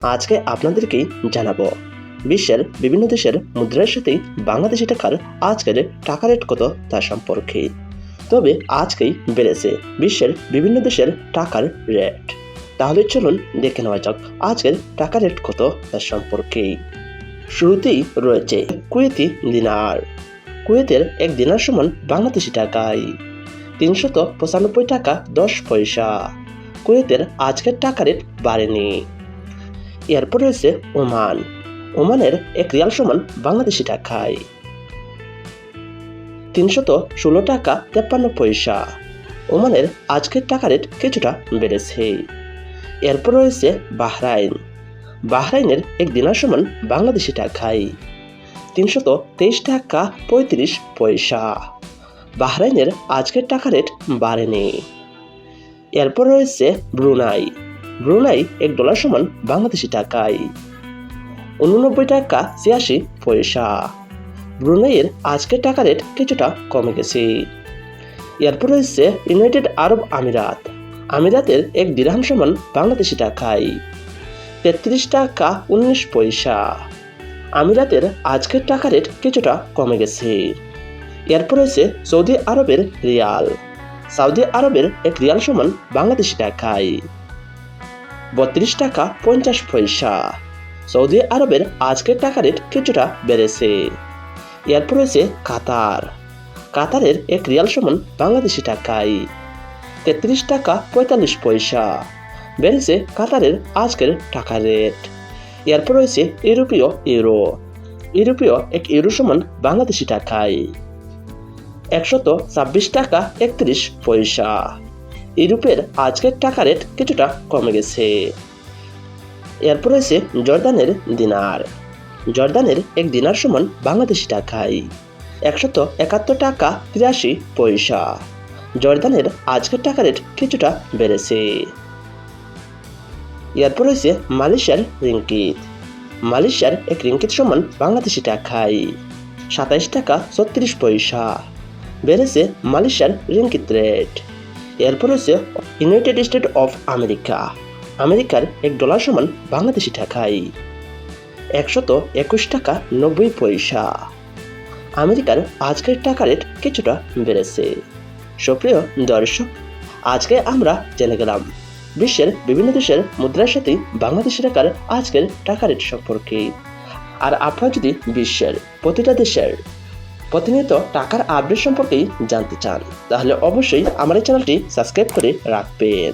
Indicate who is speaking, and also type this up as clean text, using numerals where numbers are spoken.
Speaker 1: আজকে আপনাদেরকেই জানাবো বিশ্বের বিভিন্ন দেশের মুদ্রার সাথে বাংলাদেশি টাকার আজকের টাকা রেট কত তা সম্পর্কে। তবে আজকেই বেড়েছে বিশ্বের বিভিন্ন দেশের টাকার রেট। তাহলে চলুন দেখে নেওয়া যাক আজকের টাকা রেট কত তা সম্পর্কে। শুরুতেই রয়েছে কুয়েতি দিনার। কুয়েতের এক দিনার সমান বাংলাদেশি টাকায় 395 টাকা 10 পয়সা। কুয়েতের আজকের টাকা রেট বাড়েনি। এরপর রয়েছে ওমান। ওমানের এক রিয়াল সমান বাংলাদেশি টাকায় 316 টাকা 53 পয়সা। ওমানের আজকের টাকা রেট কিছুটা বেড়েছে। এরপর রয়েছে বাহরাইন। বাহরাইনের এক দিনার সমান বাংলাদেশি টাকায় 323 টাকা 35 পয়সা। বাহরাইনের আজকের টাকা রেট বাড়েনি। এরপর রয়েছে ব্রুনাই। ব্রুনাই এক ডলার সমান বাংলাদেশি টাকায় 89 টাকা 86 পয়সা। ব্রুনাইয়ের আজকের টাকা রেট কিছুটা কমে গেছে। এরপর রয়েছে ইউনাইটেড আরব আমিরাত। আমিরাতের এক দিরহাম সমান বাংলাদেশি টাকায় 33 টাকা 19 পয়সা। আমিরাতের আজকের টাকা রেট কিছুটা কমে গেছে। এরপর রয়েছে সৌদি আরবের রিয়াল। সৌদি আরবের এক রিয়াল সমান বাংলাদেশি টাকায় 32 টাকা 50 পয়সা। সৌদি আরবের আজকের টাকা রেট কিছুটা বেড়েছে। এরপর রয়েছে কাতার। কাতারের এক রিয়াল সমান বাংলাদেশি টাকায় 33 টাকা 45 পয়সা। বেড়েছে কাতারের আজকের টাকা রেট। এরপর রয়েছে ইউরোপীয় ইউরো। ইউরোপীয় এক ইউরো সমান বাংলাদেশি টাকায় 126 টাকা 31 পয়সা। ইউরোপের আজকের টাকা রেট কিছুটা কমে গেছে। এরপর রয়েছে জর্দানের দিনার। জর্দানের এক দিনার সমান বাংলাদেশি টাকায় 171 টাকা 83 পয়সা। জর্দানের আজকের টাকা রেট কিছুটা বেড়েছে। এরপর রয়েছে মালয়েশিয়ার রিঙ্কিত। মালয়েশিয়ার এক রিঙ্কিত সমান বাংলাদেশি টাকায় 27 টাকা 36 পয়সা। বেড়েছে মালয়েশিয়ার রিঙ্কিত রেট। এরপর রয়েছে ইউনাইটেড স্টেট অফ আমেরিকা। আমেরিকার এক ডলার সমান বাংলাদেশি টাকায় 121 টাকা 90 পয়সা। আমেরিকার আজকের টাকা রেট কিছুটা বেড়েছে। সুপ্রিয় দর্শক, আজকে আমরা জেনে গেলাম বিশ্বের বিভিন্ন দেশের মুদ্রার সাথে বাংলাদেশি টাকার আজকের টাকা রেট সম্পর্কে। আর আপনারা যদি বিশ্বের প্রতিটা দেশের প্রতিনিয়ত টাকার আপডেট সম্পর্কেই জানতে চান, তাহলে অবশ্যই আমার এই চ্যানেলটি সাবস্ক্রাইব করে রাখবেন।